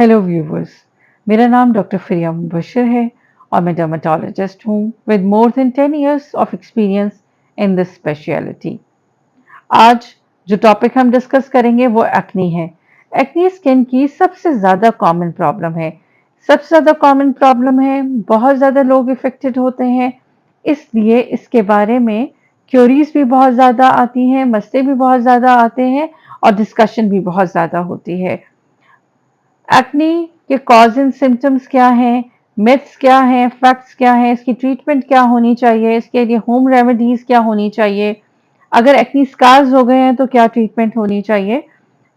Hello viewers. मेरा नाम doctor फ़रिया Mubashar है और मैं डर्मेटोलॉजिस्ट हूँ with more than 10 years of experience in this speciality. आज जो टॉपिक हम डिस्कस करेंगे वो एक्ने है। एक्ने स्किन की सबसे ज़्यादा कॉमन प्रॉब्लम है। सबसे ज़्यादा कॉमन प्रॉब्लम है, बहुत ज़्यादा लोग इफ़ेक्टेड होते हैं, इसलिए इसके बारे में क्यूरीज भी बहुत ज़्यादा आती हैं, मसले भी बहुत ज़्यादा आते हैं और डिस्कशन भी बहुत ज़्यादा होती है। एक्ने के कॉज एंड सिम्टम्स क्या हैं, मिथ्स क्या हैं, फैक्ट्स क्या हैं, इसकी ट्रीटमेंट क्या होनी चाहिए, इसके लिए होम रेमेडीज क्या होनी चाहिए, अगर एक्ने स्कार्स हो गए हैं तो क्या ट्रीटमेंट होनी चाहिए।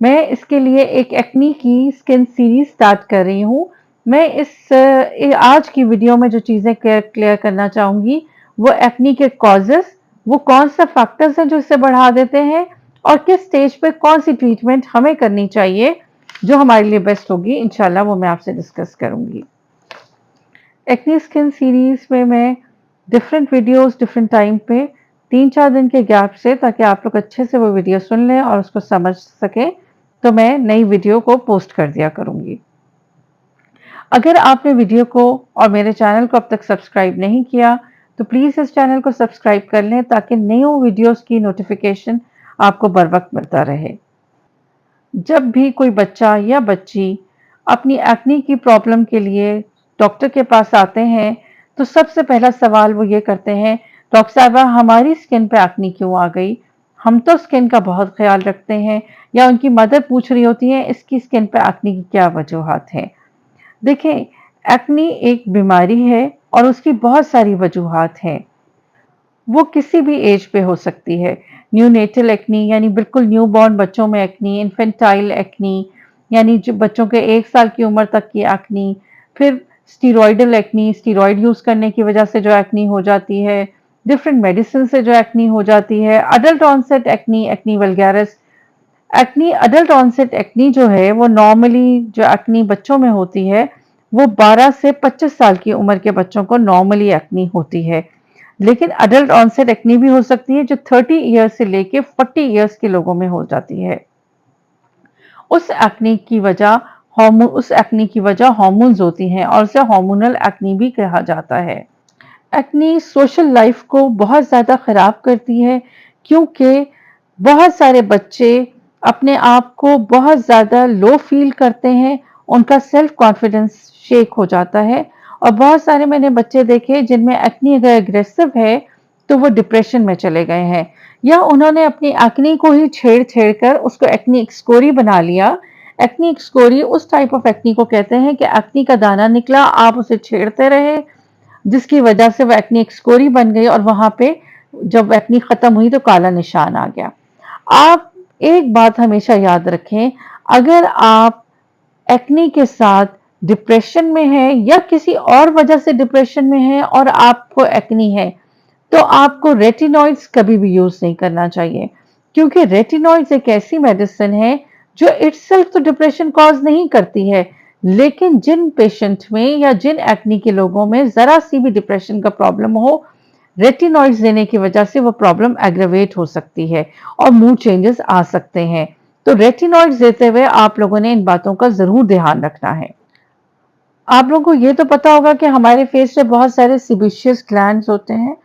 मैं इसके लिए एक एक्ने की स्किन सीरीज स्टार्ट कर रही हूँ। मैं आज की वीडियो में जो चीज़ें क्लियर करना चाहूँगी वो एक्ने के कॉजेस, वो कौन सा फैक्टर्स हैं जो इसे बढ़ा देते हैं और किस स्टेज पे कौन सी ट्रीटमेंट हमें करनी चाहिए जो हमारे लिए बेस्ट होगी, इंशाल्लाह वो मैं आपसे डिस्कस करूंगी। एक्ने स्किन सीरीज में मैं डिफरेंट वीडियोस डिफरेंट टाइम पे 3-4 दिन के गैप से, ताकि आप लोग अच्छे से वो वीडियो सुन लें और उसको समझ सकें, तो मैं नई वीडियो को पोस्ट कर दिया करूंगी। अगर आपने वीडियो को और मेरे चैनल को अब तक सब्सक्राइब नहीं किया तो प्लीज़ इस चैनल को सब्सक्राइब कर लें ताकि नई वीडियोस की नोटिफिकेशन आपको बर वक्त मिलता रहे। जब भी कोई बच्चा या बच्ची अपनी एक्ने की प्रॉब्लम के लिए डॉक्टर के पास आते हैं, तो सबसे पहला सवाल वो ये करते हैं, डॉक्टर साहबा हमारी स्किन पे एक्ने क्यों आ गई? हम तो स्किन का बहुत ख्याल रखते हैं। या उनकी मदर पूछ रही होती है इसकी स्किन पे एक्ने की क्या वजूहात हैं। देखें, एक्ने एक बीमारी है और उसकी बहुत सारी वजूहात हैं। वो किसी भी एज पे हो सकती है। न्यूनेटल एक्नी यानी बिल्कुल न्यूबॉर्न बच्चों में एक्नी, इन्फेंटाइल एक्नी यानी जो बच्चों के 1 साल की उम्र तक की एक्नी, फिर स्टेरॉयडल एक्नी, स्टेरॉयड यूज़ करने की वजह से जो एक्नी हो जाती है, डिफरेंट मेडिसिन से जो एक्नी हो जाती है, adult onset acne, acne vulgaris. Acne adult onset acne जो है वो नॉर्मली जो एक्नी बच्चों में होती है, वो 12 से 25 साल की उम्र के बच्चों को नॉर्मली एक्नी होती है। लेकिन अडल्ट ऑनसेट एक्नी भी हो सकती है जो 30 ईयर्स से लेके 40 ईयर्स के लोगों में हो जाती है। उस एक्ने की वजह हार्मोन्स होती हैं और उसे हार्मोनल एक्नी भी कहा जाता है। एक्ने सोशल लाइफ को बहुत ज़्यादा ख़राब करती है, क्योंकि बहुत सारे बच्चे अपने आप को बहुत ज़्यादा लो फील करते हैं, उनका सेल्फ कॉन्फिडेंस शेक हो जाता है और बहुत सारे मैंने बच्चे देखे जिनमें एक्ने अगर एग्रेसिव है तो वो डिप्रेशन में चले गए हैं, या उन्होंने अपनी एक्ने को ही छेड़-छेड़ कर उसको एक्ने एक्सकोरी बना लिया। एक्ने एक्सकोरी उस टाइप ऑफ एक्ने को कहते हैं कि एक्ने का दाना निकला, आप उसे छेड़ते रहे, जिसकी वजह से वो एक्ने एक्सकोरी बन गई और वहाँ पे जब एक्ने खत्म हुई तो काला निशान आ गया। आप एक बात हमेशा याद रखें, अगर आप एक्ने के साथ डिप्रेशन में हैं या किसी और वजह से डिप्रेशन में हैं और आपको एक्ने है, तो आपको रेटिनॉइड्स कभी भी यूज़ नहीं करना चाहिए, क्योंकि रेटिनॉइड्स एक ऐसी मेडिसिन है जो इटसेल्फ तो डिप्रेशन कॉज़ नहीं करती है, लेकिन जिन पेशेंट में या जिन एक्ने के लोगों में ज़रा-सी भी डिप्रेशन का प्रॉब्लम हो, रेटिनॉइड्स देने की वजह से वो प्रॉब्लम एग्रवेट हो सकती है और मूड चेंजेस आ सकते हैं। तो रेटिनॉइड्स देते हुए आप लोगों ने इन बातों का ज़रूर ध्यान रखना है। आप लोगों को ये तो पता होगा कि हमारे फेस पे बहुत सारे सेबेशियस ग्लैंड्स होते हैं।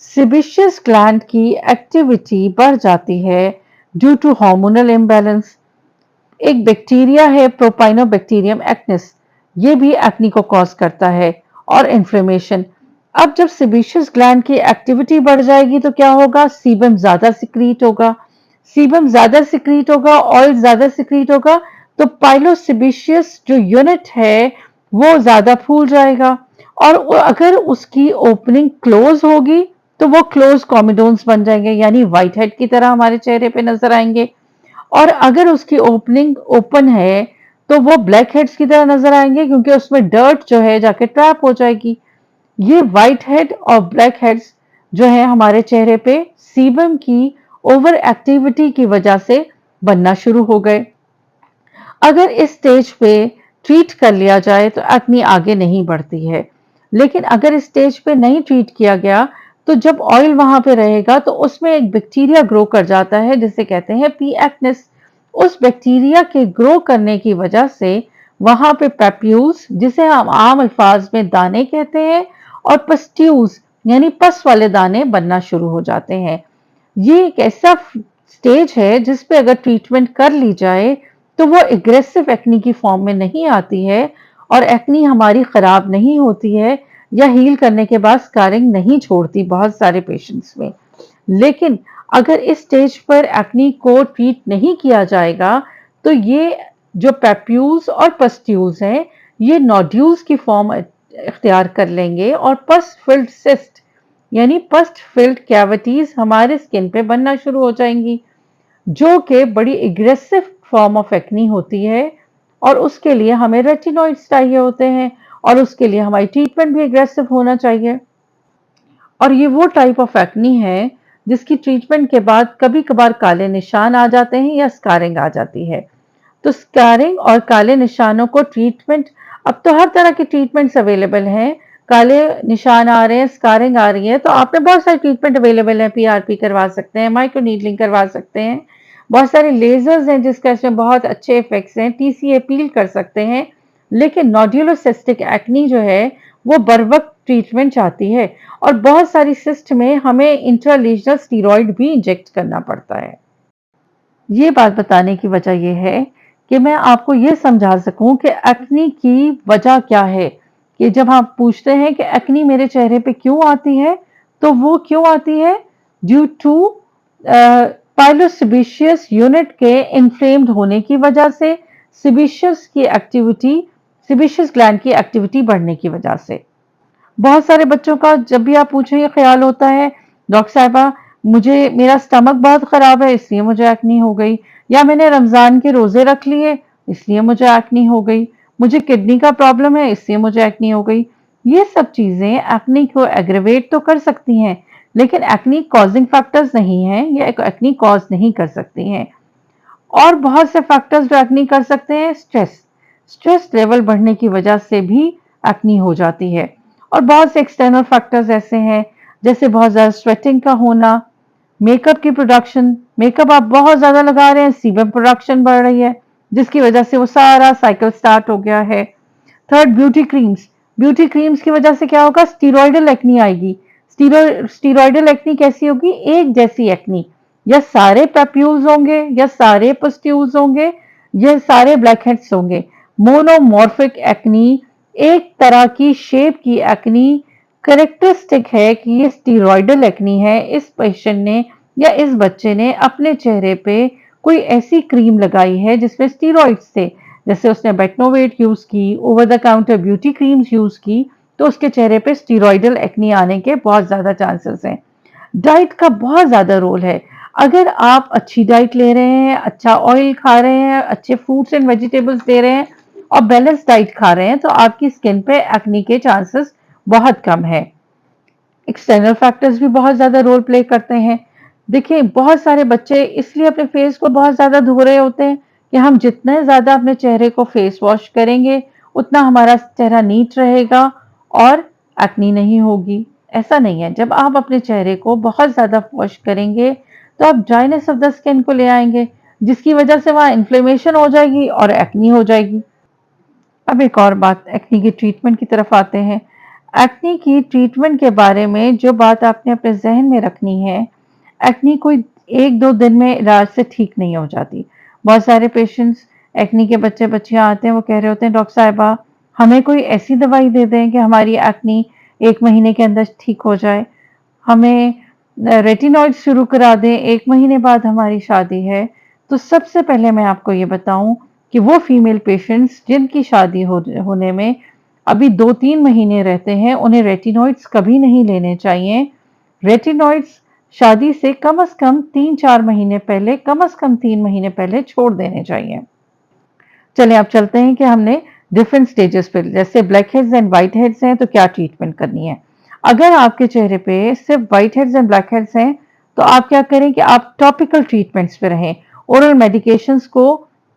सेबेशियस ग्लैंड की एक्टिविटी बढ़ जाती है ड्यू टू हार्मोनल इम्बैलेंस। एक बैक्टीरिया है प्रोपाइनोबैक्टीरियम एक्निस, ये भी एक्ने को कॉज करता है, और इन्फ्लेमेशन। अब जब सेबेशियस ग्लैंड की एक्टिविटी बढ़ जाएगी तो क्या होगा, सीबम ज्यादा सिक्रीट होगा। सीबम ज्यादा सिक्रीट होगा, ऑयल ज्यादा सिक्रीट होगा, तो पाइलोसेबेशियस जो यूनिट है वो ज्यादा फूल जाएगा, और अगर उसकी ओपनिंग क्लोज होगी तो वो क्लोज कॉमिडोन्स बन जाएंगे, यानी व्हाइट हेड की तरह हमारे चेहरे पे नजर आएंगे। और अगर उसकी ओपनिंग ओपन है तो वो ब्लैक हेड्स की तरह नजर आएंगे, क्योंकि उसमें डर्ट जो है जाके ट्रैप हो जाएगी। ये व्हाइट हेड और ब्लैक हेड्स जो है हमारे चेहरे पे सीबम की ओवर एक्टिविटी की वजह से बनना शुरू हो गए। अगर इस स्टेज पे ट्रीट कर लिया जाए तो एक्ने आगे नहीं बढ़ती है, लेकिन अगर इस स्टेज पे नहीं ट्रीट किया गया तो जब ऑयल वहां पे रहेगा तो उसमें एक बैक्टीरिया ग्रो कर जाता है जिसे कहते हैं पी एक्नेस। उस बैक्टीरिया के ग्रो करने की वजह से वहां पे पैप्यूल्स, जिसे हम आम अल्फाज में दाने कहते हैं, और पस्ट्यूल्स यानी पस वाले दाने बनना शुरू हो जाते हैं। ये एक ऐसा स्टेज है जिस पे अगर ट्रीटमेंट कर ली जाए तो वो एग्रेसिव एक्नी की फॉर्म में नहीं आती है और एक्नी हमारी खराब नहीं होती है या हील करने के बाद स्कारिंग नहीं छोड़ती बहुत सारे पेशेंट्स में। लेकिन अगर इस स्टेज पर एक्नी को ट्रीट नहीं किया जाएगा तो ये जो पैप्यूल्स और पस्ट्यूल्स हैं ये नोड्यूल्स की फॉर्म इख्तियार कर लेंगे और पस फिल्ड सिस्ट यानी पस्ट फिल्ड कैविटीज हमारे स्किन पे बनना शुरू हो जाएंगी, जो कि बड़ी एग्रेसिव फॉर्म ऑफ एक्नी होती है। और उसके लिए हमें रेटिनॉइड्स चाहिए होते हैं और उसके लिए हमारी ट्रीटमेंट भी एग्रेसिव होना चाहिए। और ये वो टाइप ऑफ एक्नी है जिसकी ट्रीटमेंट के बाद कभी कभार काले निशान आ जाते हैं या स्कारिंग आ जाती है। तो स्कारिंग और काले निशानों को ट्रीटमेंट, अब तो हर तरह की ट्रीटमेंट्स अवेलेबल हैं। काले निशान आ रहे हैं, स्कारिंग आ रही है, तो आप में बहुत सारी ट्रीटमेंट अवेलेबल है। पीआरपी करवा सकते हैं, माइक्रो नीडलिंग करवा सकते हैं, बहुत सारे लेजर्स हैं जिसका इसमें बहुत अच्छे इफेक्ट्स हैं, टीसीए पील कर सकते हैं। लेकिन नोड्यूलोसिस्टिक एक्नी जो है वो बर वक्त ट्रीटमेंट चाहती है और बहुत सारी सिस्ट में हमें इंट्रालीजनल स्टीरॉयड भी इंजेक्ट करना पड़ता है। ये बात बताने की वजह यह है कि मैं आपको ये समझा सकूं कि एक्नी की वजह क्या है। कि जब आप पूछते हैं कि एक्नी मेरे चेहरे पे क्यों आती है, तो वो क्यों आती है ड्यू टू पाइलोसेबेशियस यूनिट के इन्फ्लेम्ड होने की वजह से, सेबेशियस की एक्टिविटी, सेबेशियस ग्लैंड की एक्टिविटी बढ़ने की वजह से। बहुत सारे बच्चों का जब भी आप पूछें ये ख्याल होता है, डॉक्टर साहिबा मुझे मेरा स्टमक बहुत खराब है इसलिए मुझे एक्नी हो गई, या मैंने रमजान के रोजे रख लिए इसलिए मुझे एक्नी हो गई, मुझे किडनी का प्रॉब्लम है इसलिए मुझे एक्नी हो गई। ये सब चीजें एक्नी को एग्रेवेट तो कर सकती हैं लेकिन एक्नी कॉजिंग फैक्टर्स नहीं हैं, ये एक्नी कॉज नहीं कर सकती हैं। और बहुत से फैक्टर्स जो एक्नी कर सकते हैं, स्ट्रेस, स्ट्रेस लेवल बढ़ने की वजह से भी एक्नी हो जाती है। और बहुत से एक्सटर्नल फैक्टर्स ऐसे हैं जैसे बहुत ज़्यादा स्वेटिंग का होना, मेकअप की प्रोडक्शन, मेकअप आप बहुत ज़्यादा लगा रहे हैं, सीबम प्रोडक्शन बढ़ रही है जिसकी वजह से वो सारा साइकिल स्टार्ट हो गया है। Third, beauty creams, beauty creams की वजह से क्या होगा, स्टीरॉयडल एक्नी आएगी। स्टीरॉयडल एक्नी कैसी होगी, एक जैसी एक्नी, या सारे पैप्यूल्स होंगे या सारे पस्ट्यूल्स होंगे या सारे ब्लैक हेड्स होंगे। मोनोमॉर्फिक एक्नी, एक तरह की शेप की एक्नी, करेक्टरिस्टिक है कि ये स्टीरॉयडल एक्नी है। इस पेशेंट ने या इस बच्चे ने अपने चेहरे पे कोई ऐसी क्रीम लगाई है जिसमें स्टीरॉइड्स थे, जैसे उसने बेटनोवेट यूज की, over the counter beauty creams use की, तो उसके चेहरे पे स्टीरॉयडल एक्नी आने के बहुत ज्यादा चांसेस हैं। डाइट का बहुत ज्यादा रोल है। अगर आप अच्छी डाइट ले रहे हैं, अच्छा ऑयल खा रहे हैं, अच्छे फ्रूट्स एंड वेजिटेबल्स ले रहे हैं और बैलेंस डाइट खा रहे हैं तो आपकी स्किन पे एक्नी के चांसेस बहुत कम है। एक्सटर्नल फैक्टर्स भी बहुत ज़्यादा रोल प्ले करते हैं। देखिए बहुत सारे बच्चे इसलिए अपने फेस को बहुत ज़्यादा धो रहे होते हैं कि हम जितने ज़्यादा अपने चेहरे को फेस वॉश करेंगे उतना हमारा चेहरा नीट रहेगा और एक्नी नहीं होगी। ऐसा नहीं है, जब आप अपने चेहरे को बहुत ज़्यादा वॉश करेंगे तो आप ड्राइनेस ऑफ द स्किन को ले आएंगे जिसकी वजह से वहाँ इन्फ्लेमेशन हो जाएगी और एक्नी हो जाएगी। अब एक और बात, एक्नी की ट्रीटमेंट की तरफ आते हैं। एक्नी की ट्रीटमेंट के बारे में जो बात आपने अपने जहन में रखनी है, एक्नी कोई 1-2 दिन में इलाज से ठीक नहीं हो जाती। बहुत सारे पेशेंट्स, एक्नी के बच्चे बच्चियां आते हैं, वो कह रहे होते हैं डॉक्टर साहिबा हमें कोई ऐसी दवाई दे दें कि हमारी एक्नी 1 महीने के अंदर ठीक हो जाए, हमें रेटिनॉइड शुरू करा दें, 1 महीने बाद हमारी शादी है। तो सबसे पहले मैं आपको ये बताऊं कि वो फीमेल पेशेंट्स जिनकी शादी होने में अभी 2-3 महीने रहते हैं उन्हें रेटिनॉइड्स कभी नहीं लेने चाहिए। रेटिनॉइड्स शादी से कम 3-4 महीने पहले, कम 3 महीने पहले छोड़ देने चाहिए। चलें अब चलते हैं कि हमने डिफरेंट स्टेजेस पे, जैसे black heads and white heads हैं तो क्या ट्रीटमेंट करनी है। अगर आपके चेहरे पे सिर्फ white heads and black heads हैं तो आप क्या करें कि आप टॉपिकल ट्रीटमेंट्स पे रहें, ओरल मेडिकेशंस को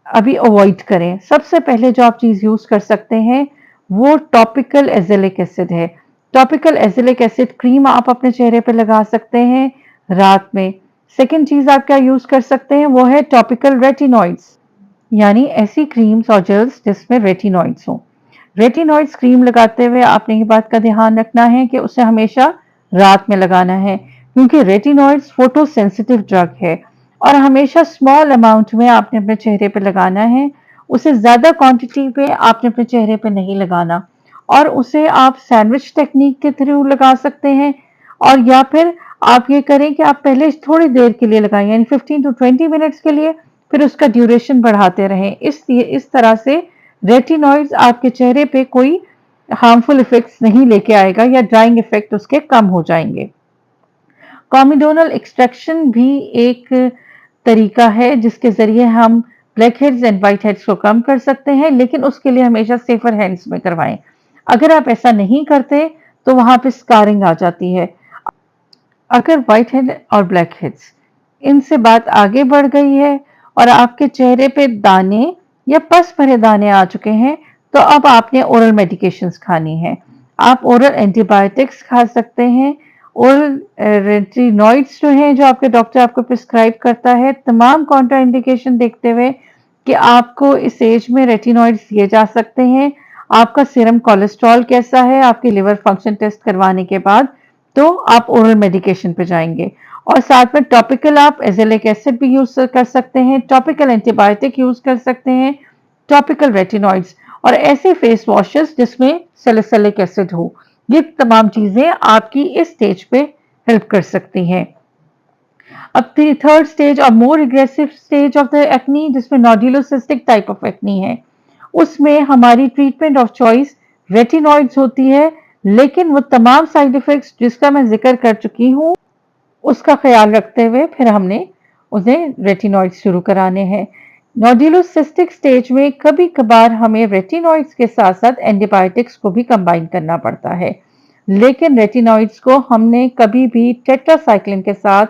अभी अवॉइड करें। सबसे पहले जो आप चीज़ यूज़ कर सकते हैं वो टॉपिकल एजेलिक एसिड है। टॉपिकल एजेलिक एसिड क्रीम आप अपने चेहरे पे लगा सकते हैं रात में। सेकेंड चीज़ आप क्या यूज़ कर सकते हैं वो है टॉपिकल रेटिनॉइड्स। यानी ऐसी क्रीम्स और जेल्स जिसमें रेटिनॉइड्स हो। रेटिनॉइड्स क्रीम लगाते हुए आपने ये बात का ध्यान रखना है कि उसे हमेशा रात में लगाना है, क्योंकि रेटिनॉइड्स फोटो सेंसिटिव ड्रग है और हमेशा स्मॉल अमाउंट में आपने अपने चेहरे पे लगाना है। उसे ज़्यादा क्वांटिटी पे आपने अपने चेहरे पे नहीं लगाना, और उसे आप सैंडविच टेक्निक के थ्रू लगा सकते हैं, और या फिर आप ये करें कि आप पहले थोड़ी देर के लिए लगाएं, यानी 15 टू 20 मिनट्स के लिए, फिर उसका ड्यूरेशन बढ़ाते रहें। इस तरह से रेटिनॉइड्स आपके चेहरे पे कोई हार्मफुल इफेक्ट्स नहीं लेके आएगा, या ड्राइंग इफेक्ट उसके कम हो जाएंगे। कॉमिडोनल एक्सट्रैक्शन भी एक तरीका है जिसके ज़रिए हम black heads and white heads को कम कर सकते हैं, लेकिन उसके लिए हमेशा सेफर हैंड्स में करवाएं। अगर आप ऐसा नहीं करते तो वहाँ पे स्कारिंग आ जाती है। अगर व्हाइट हेड और ब्लैक हेड्स इनसे बात आगे बढ़ गई है और आपके चेहरे पे दाने या पस भरे दाने आ चुके हैं, तो अब आपने ओरल मेडिकेशंस खानी है। आप ओरल एंटीबायोटिक्स खा सकते हैं। ओरल रेटिनॉइड्स जो हैं, जो आपके डॉक्टर आपको प्रिस्क्राइब करता है, तमाम कॉन्ट्राइंडिकेशन देखते हुए कि आपको इस एज में रेटिनॉइड्स दिए जा सकते हैं। आपका सीरम कोलेस्ट्रॉल कैसा है आपके लिवर फंक्शन टेस्ट करवाने के बाद, तो आप ओरल मेडिकेशन पे जाएंगे। और साथ में टॉपिकल आप एजेलिक एसिड भी यूज कर सकते हैं, टॉपिकल एंटीबायोटिक यूज कर सकते हैं, टॉपिकल रेटिनॉइड्स, और ऐसे फेस वॉशेस जिसमें सैलिसिलिक एसिड हो। ये तमाम चीजें आपकी इस स्टेज पे हेल्प कर सकती हैं। अब थर्ड स्टेज और more aggressive stage of the acne, जिसमें नोड्यूलोसिस्टिक टाइप ऑफ एक्नी है, उसमें हमारी ट्रीटमेंट ऑफ चॉइस रेटिनॉइड्स होती है, लेकिन वो तमाम साइड इफेक्ट्स जिसका मैं जिक्र कर चुकी हूँ उसका ख्याल रखते हुए फिर हमने उन्हें रेटिनॉइड्स शुरू कराने हैं। नोड्यूलोसिस्टिक स्टेज में कभी कभार हमें रेटिनॉइड्स के साथ साथ एंटीबायोटिक्स को भी कंबाइन करना पड़ता है, लेकिन रेटिनॉइड्स को हमने कभी भी टेट्रासाइक्लिन के साथ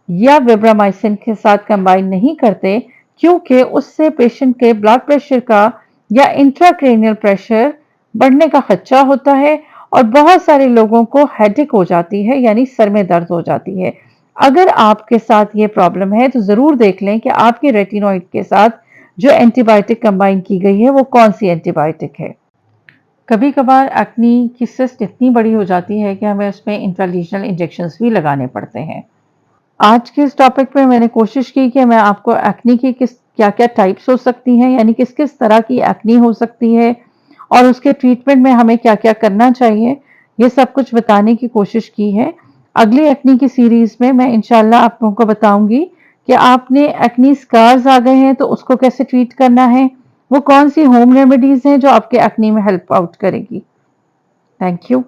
या विब्रामाइसिन के साथ कंबाइन नहीं करते, क्योंकि उससे पेशेंट के ब्लड प्रेशर का या इंट्राक्रेनियल प्रेशर बढ़ने का खदशा होता है और बहुत सारे लोगों को हेडेक हो जाती है, यानी सर में दर्द हो जाती है। अगर आपके साथ ये प्रॉब्लम है तो ज़रूर देख लें कि आपके रेटिनॉइड के साथ जो एंटीबायोटिक कंबाइन की गई है वो कौन सी एंटीबायोटिक है। कभी कभार एक्नी की सिस्ट इतनी बड़ी हो जाती है कि हमें उसमें इंट्रालीजनल इंजेक्शंस भी लगाने पड़ते हैं। आज के इस टॉपिक पे मैंने कोशिश की कि मैं आपको एक्ने की किस क्या-क्या टाइप्स हो सकती हैं, यानी किस-किस तरह की एक्ने हो सकती है और उसके ट्रीटमेंट में हमें क्या-क्या करना चाहिए, ये सब कुछ बताने की कोशिश की है। अगली एक्ने की सीरीज़ में मैं इंशाल्लाह आप लोगों को बताऊँगी कि आपने एक्ने स्कार्स आ गए हैं तो उसको कैसे ट्रीट करना है, वो कौन-सी होम रेमेडीज़ हैं जो आपके एक्ने में हेल्प आउट करेगी। Thank you.